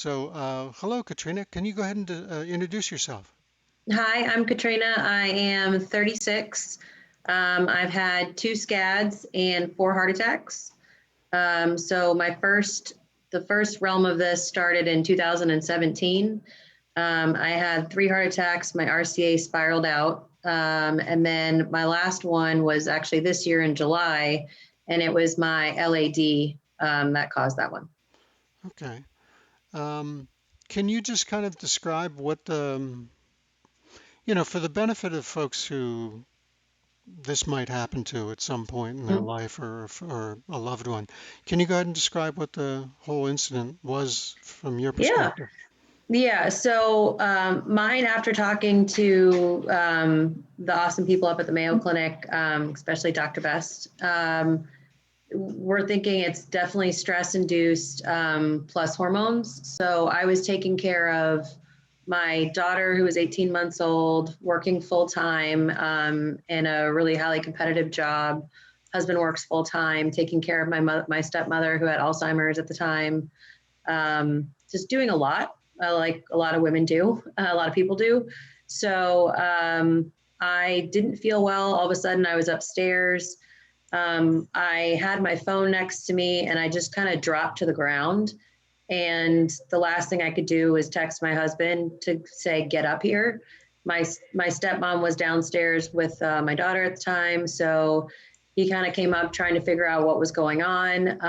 So, hello, Katrina. Can you go ahead and introduce yourself? Hi, I'm Katrina. I am 36. I've had two SCADs and four heart attacks. So the first realm of this started in 2017. I had three heart attacks. My RCA spiraled out. And then my last one was actually this year in July, and it was my LAD that caused that one. Okay. Um, can you just kind of describe what for the benefit of folks who this might happen to at some point in their Mhm. life or a loved one, can you go ahead and describe what the whole incident was from your Yeah. perspective? Yeah, so mine, after talking to the awesome people up at the Mayo Clinic, especially Dr. Best, we're thinking it's definitely stress induced plus hormones. So I was taking care of my daughter, who was 18 months old, working full time in a really highly competitive job. Husband works full time, taking care of my stepmother, who had Alzheimer's at the time, just doing a lot, like a lot of women do, a lot of people do. So I didn't feel well. All of a sudden, I was upstairs. I had my phone next to me and I just kind of dropped to the ground. And the last thing I could do was text my husband to say, "Get up here." My stepmom was downstairs with my daughter at the time. So he kind of came up trying to figure out what was going on.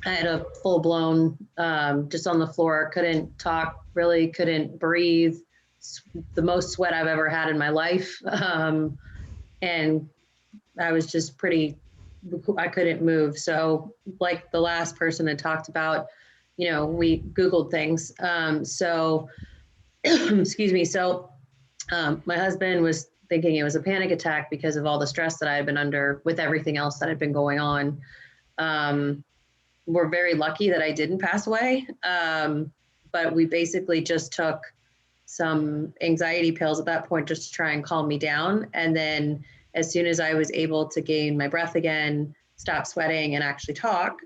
I had a full blown, just on the floor, couldn't talk, really couldn't breathe, the most sweat I've ever had in my life. And I was just I couldn't move. So, like the last person had talked about, we Googled things. Excuse me. So, my husband was thinking it was a panic attack because of all the stress that I had been under with everything else that had been going on. Um, we're very lucky that I didn't pass away. But we basically just took some anxiety pills at that point just to try and calm me down. And then as soon as I was able to gain my breath again, stop sweating, and actually talk,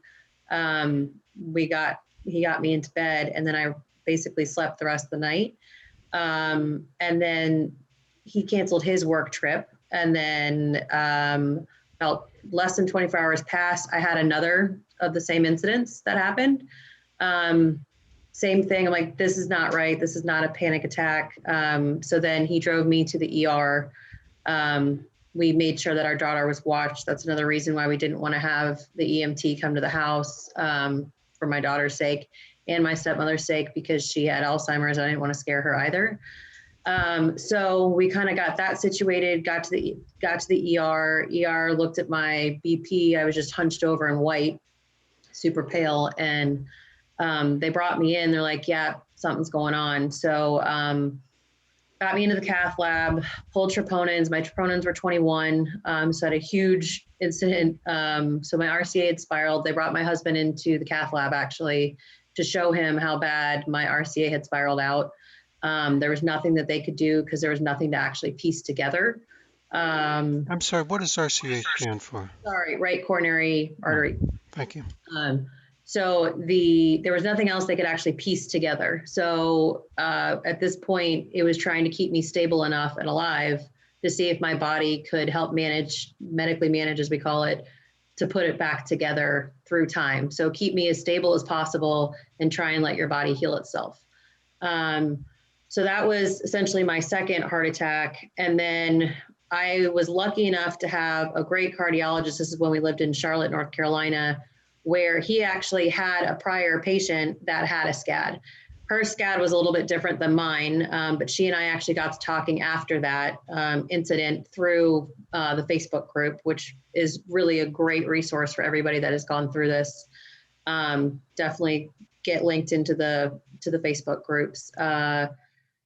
he got me into bed, and then I basically slept the rest of the night. And then he canceled his work trip, and then about less than 24 hours passed. I had another of the same incidents that happened. Um, Same thing. I'm like, this is not right. This is not a panic attack. So then he drove me to the ER. We made sure that our daughter was watched. That's another reason why we didn't want to have the EMT come to the house, for my daughter's sake and my stepmother's sake, because she had Alzheimer's. I didn't want to scare her either. So we kind of got that situated, got to the ER. ER looked at my BP. I was just hunched over and white, super pale. And they brought me in. They're like, yeah, something's going on. So got me into the cath lab, pulled troponins. My troponins were 21. So I had a huge incident. So my RCA had spiraled. They brought my husband into the cath lab actually to show him how bad my RCA had spiraled out. There was nothing that they could do because there was nothing to actually piece together. Um, I'm sorry, what does RCA stand for? Sorry, right coronary Oh, artery. thank you. Um, there was nothing else they could actually piece together. So at this point, it was trying to keep me stable enough and alive to see if my body could help medically manage, as we call it, to put it back together through time. So keep me as stable as possible and try and let your body heal itself. Um, so that was essentially my second heart attack. And then I was lucky enough to have a great cardiologist. This is when we lived in Charlotte, North Carolina, where he actually had a prior patient that had a SCAD. Her SCAD was a little bit different than mine, but she and I actually got to talking after that incident through the Facebook group, which is really a great resource for everybody that has gone through this. Definitely get linked into the Facebook groups.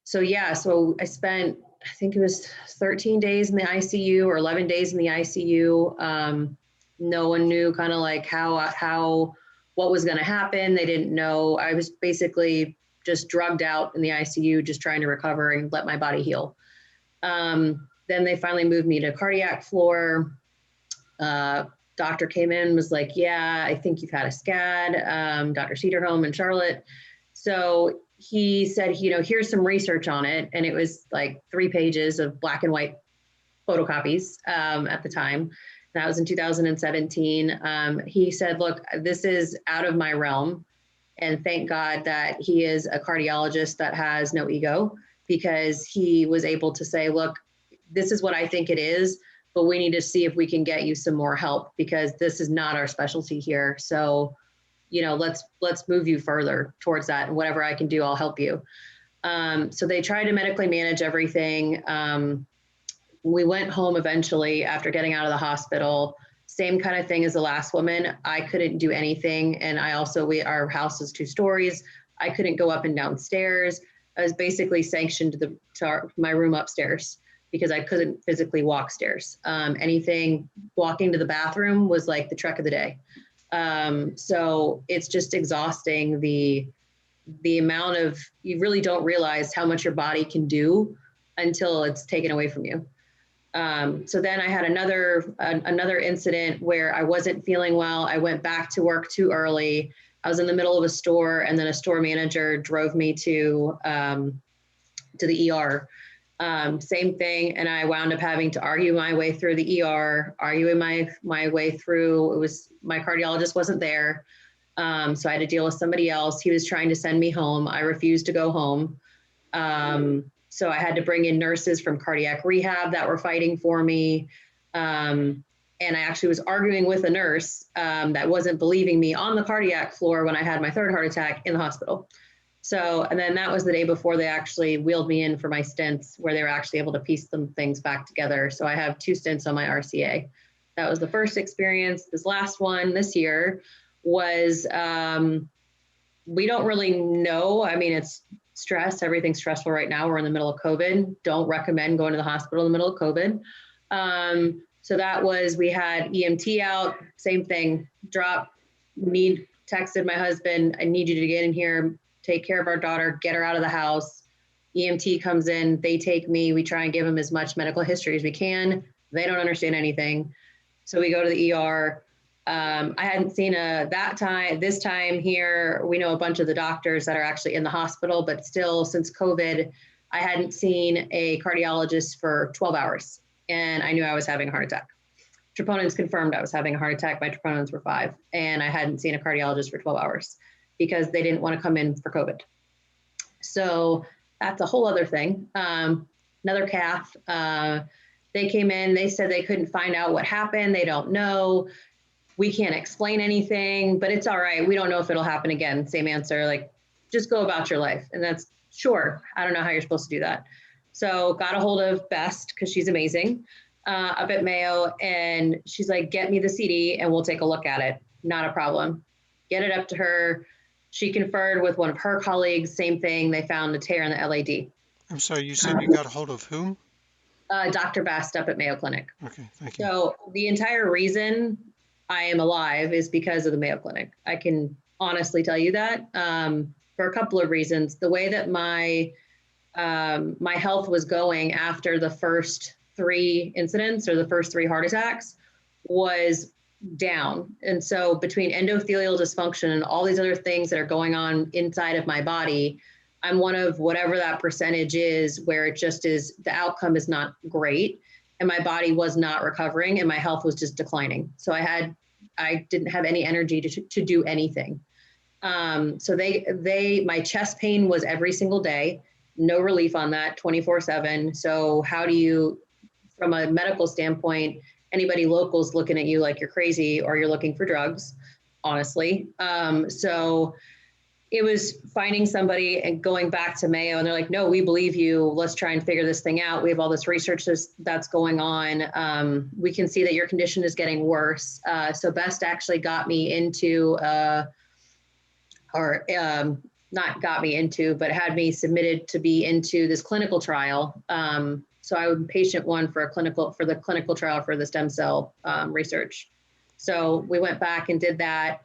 So yeah, so I spent, I think it was 13 days in the ICU or 11 days in the ICU. No one knew kind of like what was going to happen. They didn't know. I was basically just drugged out in the ICU, just trying to recover and let my body heal. Then they finally moved me to cardiac floor. Doctor came in and was like, yeah, I think you've had a SCAD. Dr. Cedarholm in Charlotte. So he said, here's some research on it. And it was like 3 pages of black and white photocopies at the time. That was in 2017. He said, look, this is out of my realm. And thank God that he is a cardiologist that has no ego, because he was able to say, look, this is what I think it is, but we need to see if we can get you some more help, because this is not our specialty here. So, let's move you further towards that. And whatever I can do, I'll help you. So they tried to medically manage everything. We went home eventually after getting out of the hospital. Same kind of thing as the last woman. I couldn't do anything. And our house is 2 stories. I couldn't go up and down stairs. I was basically sanctioned to my room upstairs because I couldn't physically walk stairs. Walking to the bathroom was like the trek of the day. So it's just exhausting, the amount of, you really don't realize how much your body can do until it's taken away from you. So then I had another incident where I wasn't feeling well. I went back to work too early. I was in the middle of a store, and then a store manager drove me to the ER. Same thing, and I wound up having to argue my way through the ER, arguing my way through. My cardiologist wasn't there, so I had to deal with somebody else. He was trying to send me home. I refused to go home. So I had to bring in nurses from cardiac rehab that were fighting for me. And I actually was arguing with a nurse that wasn't believing me on the cardiac floor when I had my 3rd heart attack in the hospital. So, and then that was the day before they actually wheeled me in for my stents, where they were actually able to piece some things back together. So I have 2 stents on my RCA. That was the first experience. This last one this year was, we don't really know. I mean, it's stress. Everything's stressful right now. We're in the middle of COVID. Don't recommend going to the hospital in the middle of COVID. So that was, we had EMT out, same thing, texted my husband, I need you to get in here, take care of our daughter, get her out of the house. EMT comes in, they take me, we try and give them as much medical history as we can. They don't understand anything. So we go to the ER. I hadn't seen this time here, we know a bunch of the doctors that are actually in the hospital, but still, since COVID, I hadn't seen a cardiologist for 12 hours. And I knew I was having a heart attack. Troponins confirmed I was having a heart attack. My troponins were 5, and I hadn't seen a cardiologist for 12 hours because they didn't want to come in for COVID. So that's a whole other thing. Another cath, they came in, they said they couldn't find out what happened. They don't know. We can't explain anything, but it's all right. We don't know if it'll happen again. Same answer, like, just go about your life. And that's sure. I don't know how you're supposed to do that. So got a hold of Best, because she's amazing, up at Mayo. And she's like, get me the CD and we'll take a look at it. Not a problem. Get it up to her. She conferred with one of her colleagues. Same thing. They found a tear in the LAD. I'm sorry, you said you got a hold of whom? Dr. Best up at Mayo Clinic. Okay, thank you. So the entire reason I am alive is because of the Mayo Clinic. I can honestly tell you that, for a couple of reasons. The way that my health was going after the first 3 incidents, or the first 3 heart attacks, was down. And so between endothelial dysfunction and all these other things that are going on inside of my body, I'm one of whatever that percentage is, where it just is, the outcome is not great. And my body was not recovering, and my health was just declining. So I didn't have any energy to do anything. So my chest pain was every single day, no relief on that, 24/7. So how do you, from a medical standpoint, anybody local's looking at you like you're crazy or you're looking for drugs, honestly. So it was finding somebody and going back to Mayo, and they're like, no, we believe you. Let's try and figure this thing out. We have all this research that's going on. We can see that your condition is getting worse. So Best actually got me into, not got me into, but had me submitted to be into this clinical trial. So I was patient 1 for the clinical trial for the stem cell research. So we went back and did that.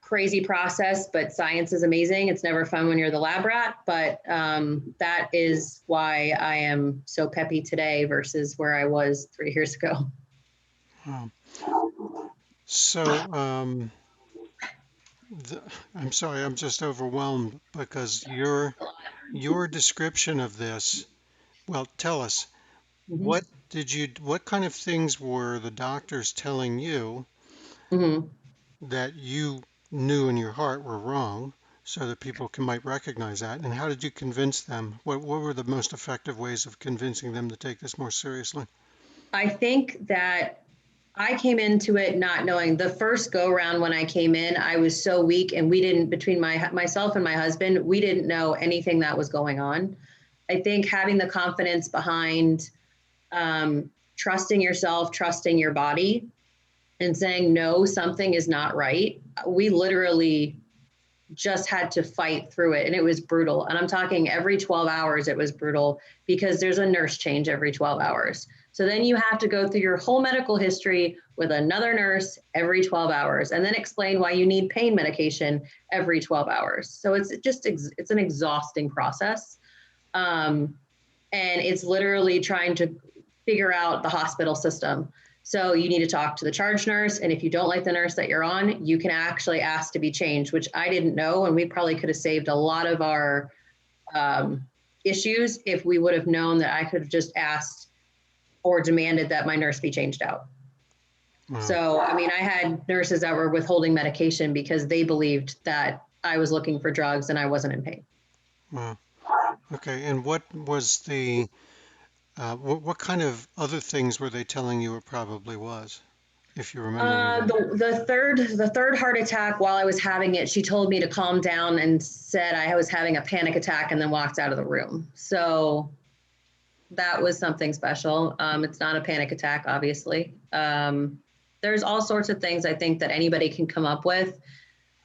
Crazy process, but science is amazing. It's never fun when you're the lab rat, but that is why I am so peppy today versus where I was 3 years ago. Wow. So the, I'm sorry, I'm just overwhelmed because your description of this, well, tell us, Hmm. what kind of things were the doctors telling you Hmm. that you knew in your heart were wrong so that people might recognize that? And how did you convince them? What were the most effective ways of convincing them to take this more seriously? I think that I came into it not knowing. The first go round when I came in, I was so weak, and we didn't, between myself and my husband, we didn't know anything that was going on. I think having the confidence behind trusting yourself, trusting your body, and saying no, something is not right. We literally just had to fight through it, and it was brutal. And I'm talking every 12 hours it was brutal, because there's a nurse change every 12 hours. So then you have to go through your whole medical history with another nurse every 12 hours, and then explain why you need pain medication every 12 hours. So it's an exhausting process. um, and it's literally trying to figure out the hospital system. So you need to talk to the charge nurse, and if you don't like the nurse that you're on, you can actually ask to be changed, which I didn't know, and we probably could have saved a lot of our um, issues if we would have known that I could have just asked or demanded that my nurse be changed out. Wow, So, I mean, I had nurses that were withholding medication because they believed that I was looking for drugs and I wasn't in pain. wow. Okay, and what was what kind of other things were they telling you it probably was, if you remember any of that? The third heart attack, while I was having it, she told me to calm down and said I was having a panic attack, and then walked out of the room. So that was something special. It's not a panic attack, obviously. There's all sorts of things I think that anybody can come up with.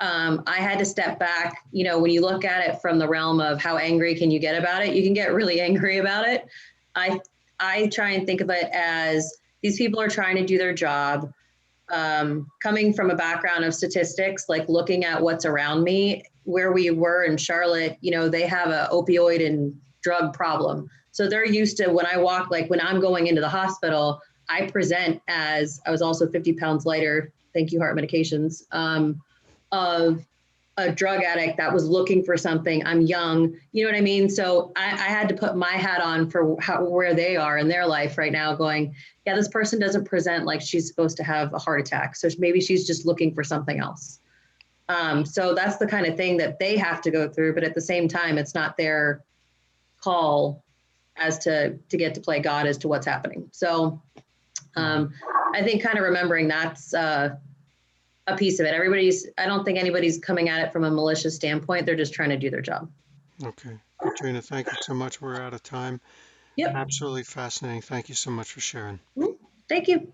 I had to step back. You know, when you look at it from the realm of how angry can you get about it, you can get really angry about it. I I try and think of it as these people are trying to do their job. Coming from a background of statistics, like looking at what's around me, where we were in Charlotte, you know, they have a opioid and drug problem. So they're used to, when I walk, like when I'm going into the hospital, I present as, I was also 50 pounds lighter, thank you, heart medications, of a drug addict that was looking for something. I'm young, you know what I mean? So I had to put my hat on for where they are in their life right now, going, yeah, this person doesn't present like she's supposed to have a heart attack. So maybe she's just looking for something else. So that's the kind of thing that they have to go through. But at the same time, it's not their call as to get to play God as to what's happening. So Right. um, I think kind of remembering that's a piece of it. I don't think anybody's coming at it from a malicious standpoint. They're just trying to do their job. Okay. Katrina, thank you so much. We're out of time. Yep. Absolutely fascinating. Thank you so much for sharing. Thank you.